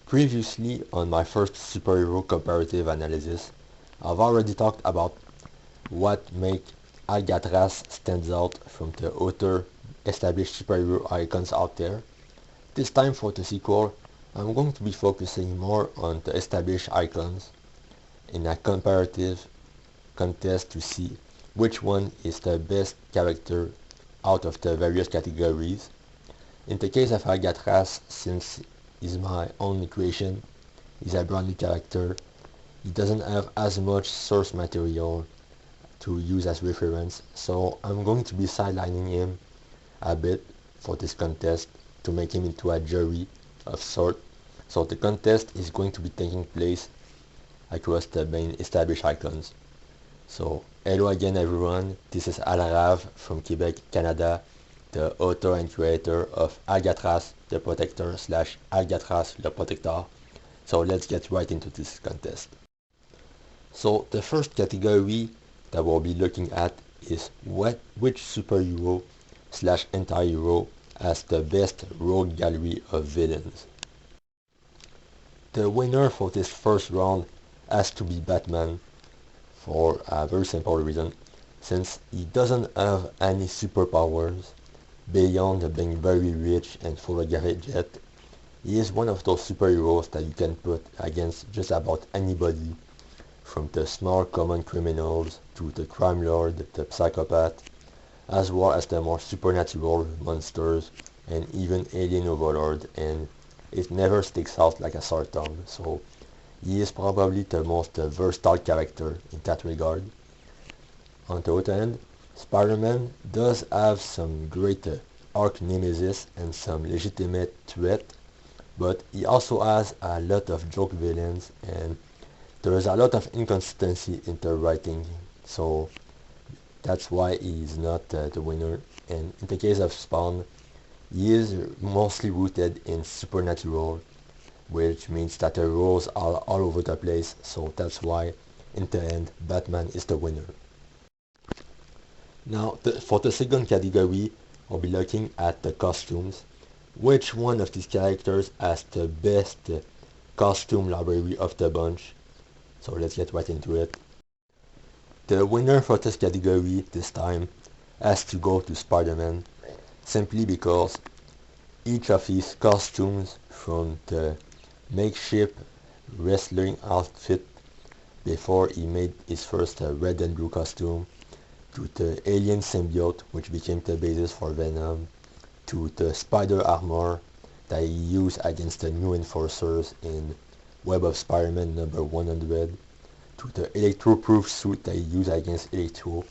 Previously, on my first superhero comparative analysis, I've already talked about what makes Alcatraz stands out from the other established superhero icons out there. This time for the sequel, I'm going to be focusing more on the established icons in a comparative contest to see which one is the best character out of the various categories. In the case of Alcatraz, since he's my only creation, he's a brand new character, he doesn't have as much source material to use as reference, so I'm going to be sidelining him a bit for this contest to make him into a jury of sort. So the contest is going to be taking place across the main established icons. So hello again everyone, this is alrav from Quebec, Canada, the author and creator of Alcatraz the Protector / Alcatraz le Protector. So let's get right into this contest. So the first category that we'll be looking at is which superhero / anti-hero has the best rogue gallery of villains. The winner for this first round has to be Batman, for a very simple reason, since he doesn't have any superpowers beyond being very rich and full of gadgets. He is one of those superheroes that you can put against just about anybody, from the small common criminals to the crime lord, the psychopath, as well as the more supernatural monsters and even alien overlord, and it never sticks out like a sore thumb. So he is probably the most versatile character in that regard. On the other hand, Spider-Man does have some great arch nemesis and some legitimate threat, but he also has a lot of joke villains, and there is a lot of inconsistency in the writing, so that's why he is not the winner. And in the case of Spawn, he is mostly rooted in supernatural, which means that the roles are all over the place, so that's why in the end Batman is the winner. Now for the second category, we'll be looking at the costumes. Which one of these characters has the best costume library of the bunch? So let's get right into it. The winner for this category this time has to go to Spider-Man, simply because each of his costumes, from the makeshift wrestling outfit before he made his first red and blue costume, to the alien symbiote which became the basis for Venom, to the spider armor that he used against the new enforcers in Web of Spider-Man number 100, to the electro-proof suit that he used against Electro.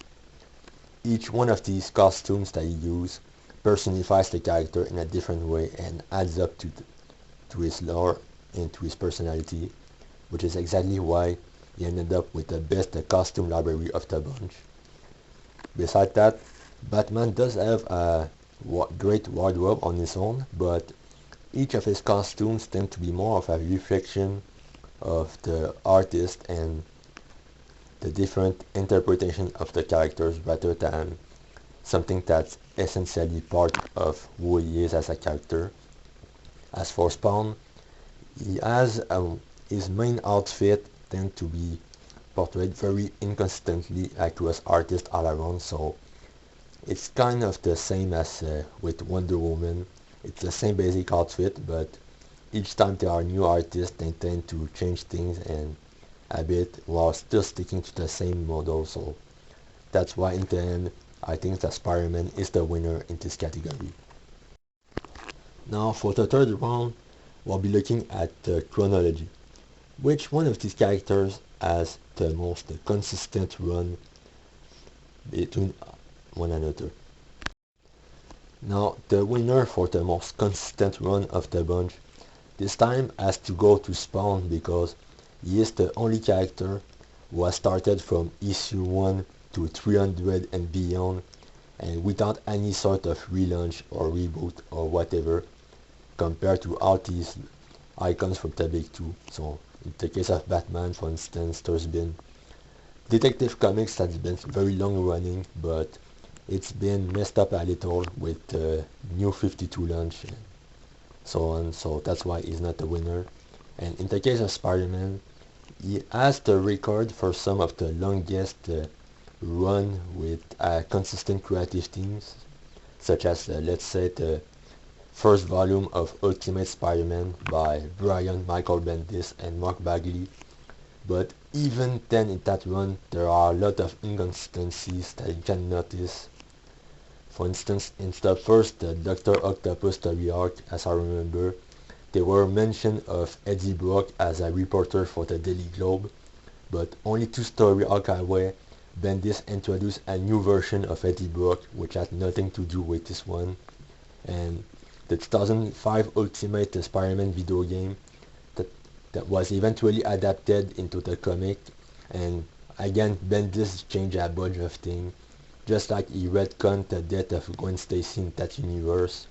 Each one of these costumes that he used personifies the character in a different way and adds up to his lore and to his personality, which is exactly why he ended up with the best costume library of the bunch. Besides that, Batman does have a great wardrobe on his own, but each of his costumes tend to be more of a reflection of the artist and the different interpretation of the characters rather than something that's essentially part of who he is as a character. As for Spawn, he has his main outfit tend to be portrayed very inconsistently across artists all around, so it's kind of the same as with Wonder Woman. It's the same basic outfit, but each time there are new artists, they tend to change things and a bit while still sticking to the same model, so that's why in the end I think that Spider-Man is the winner in this category. Now for the third round, we'll be looking at the chronology. Which one of these characters has the most consistent run between one another? Now the winner for the most consistent run of the bunch this time has to go to Spawn, because he is the only character who has started from issue 1 to 300 and beyond, and without any sort of relaunch or reboot or whatever, compared to all these icons from the big two. So in the case of Batman, for instance, there's been Detective Comics that's been very long running, but it's been messed up a little with the new 52 launch and so on, so that's why he's not the winner. And in the case of Spider-Man, he has the record for some of the longest run with consistent creative teams, such as, let's say, the first volume of Ultimate Spider-Man by Brian Michael Bendis and Mark Bagley. But even then in that run, there are a lot of inconsistencies that you can notice. For instance, in the first Dr. Octopus story arc, as I remember, there were mention of Eddie Brock as a reporter for the Daily Globe, but only 2 story arc away, Bendis introduced a new version of Eddie Brock, which had nothing to do with this one. And the 2005 Ultimate Spider-Man video game that was eventually adapted into the comic, and again Bendis changed a bunch of things. Just like he retconned the death of Gwen Stacy in that universe,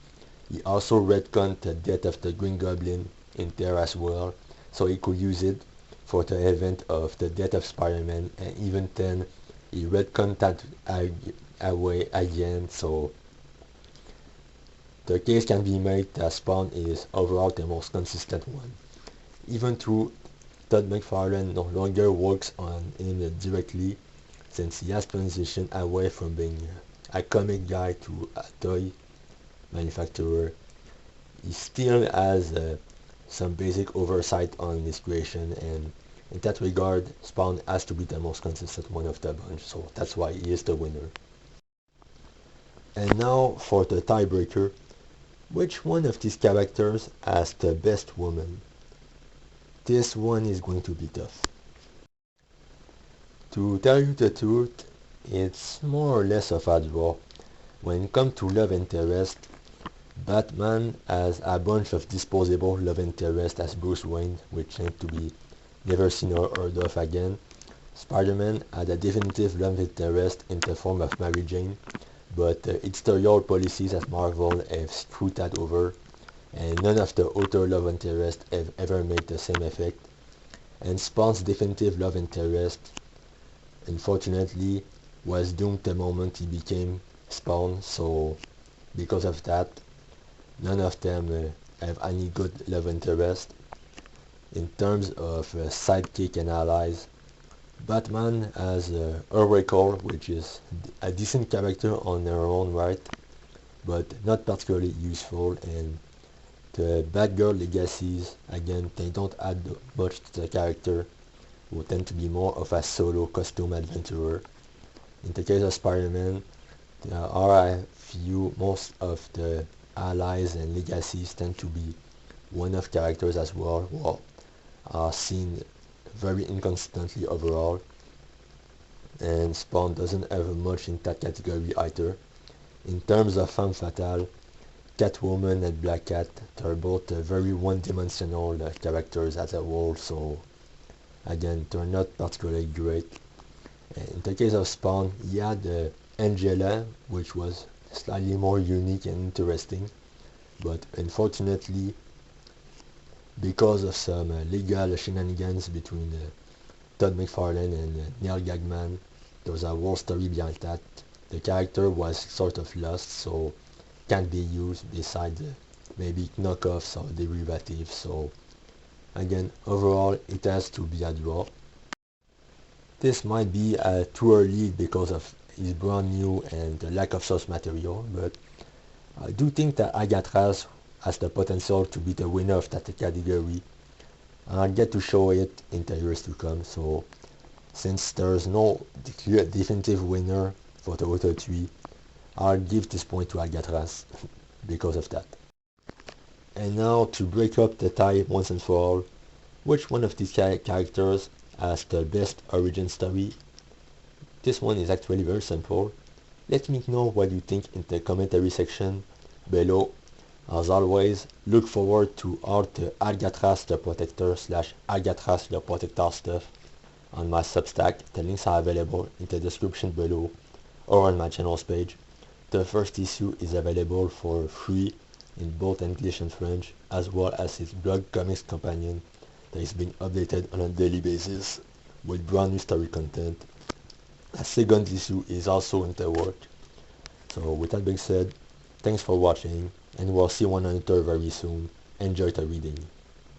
he also retconned the death of the Green Goblin in there as well, so he could use it for the event of the death of Spider-Man, and even then he retconned that away again, so the case can be made that Spawn is overall the most consistent one. Even though Todd McFarlane no longer works on him directly, since he has transitioned away from being a comic guy to a toy manufacturer, he still has some basic oversight on his creation, and in that regard, Spawn has to be the most consistent one of the bunch, so that's why he is the winner. And now for the tiebreaker, which one of these characters has the best woman? This one is going to be tough. To tell you the truth, it's more or less of a draw. When it comes to love interest, Batman has a bunch of disposable love interest as Bruce Wayne, which seems to be never seen or heard of again. Spider-Man had a definitive love interest in the form of Mary Jane, but editorial policies at Marvel have screwed that over, and none of the author love interest have ever made the same effect. And Spawn's definitive love interest, unfortunately, was doomed the moment he became Spawn, so because of that, none of them have any good love interest. In terms of sidekick and allies, Batman has Oracle, which is a decent character on her own right, but not particularly useful, and the Batgirl legacies, again, they don't add much to the character, who tend to be more of a solo costume adventurer. In the case of Spider-Man, there are a few, most of the allies and legacies tend to be one-off characters as well, who are seen very inconsistently overall, and Spawn doesn't have much in that category either. In terms of femme fatale, Catwoman and Black Cat are both very one-dimensional characters as a whole, so again, they're not particularly great. In the case of Spawn, he had Angela, which was slightly more unique and interesting, but unfortunately, because of some legal shenanigans between Todd McFarlane and Neil Gaiman, there was a whole story behind that. The character was sort of lost, so can't be used besides maybe knockoffs or derivatives, so again, overall, it has to be a draw. This might be too early because of his brand new and the lack of source material, but I do think that Alcatraz has the potential to be the winner of that category. I'll get to show it in the years to come, so since there's no definitive winner for the other 3, I'll give this point to Alcatraz because of that. And now, to break up the tie once and for all, which one of these characters has the best origin story? This one is actually very simple. Let me know what you think in the commentary section below. As always, look forward to all the Alcatraz the Protector / Alcatraz the Protector stuff on my Substack. The links are available in the description below or on my channel's page. The first issue is available for free in both English and French, as well as its blog comics companion that is being updated on a daily basis with brand new story content. A second issue is also in the work. So with that being said, thanks for watching, and we'll see one another very soon. Enjoy the reading.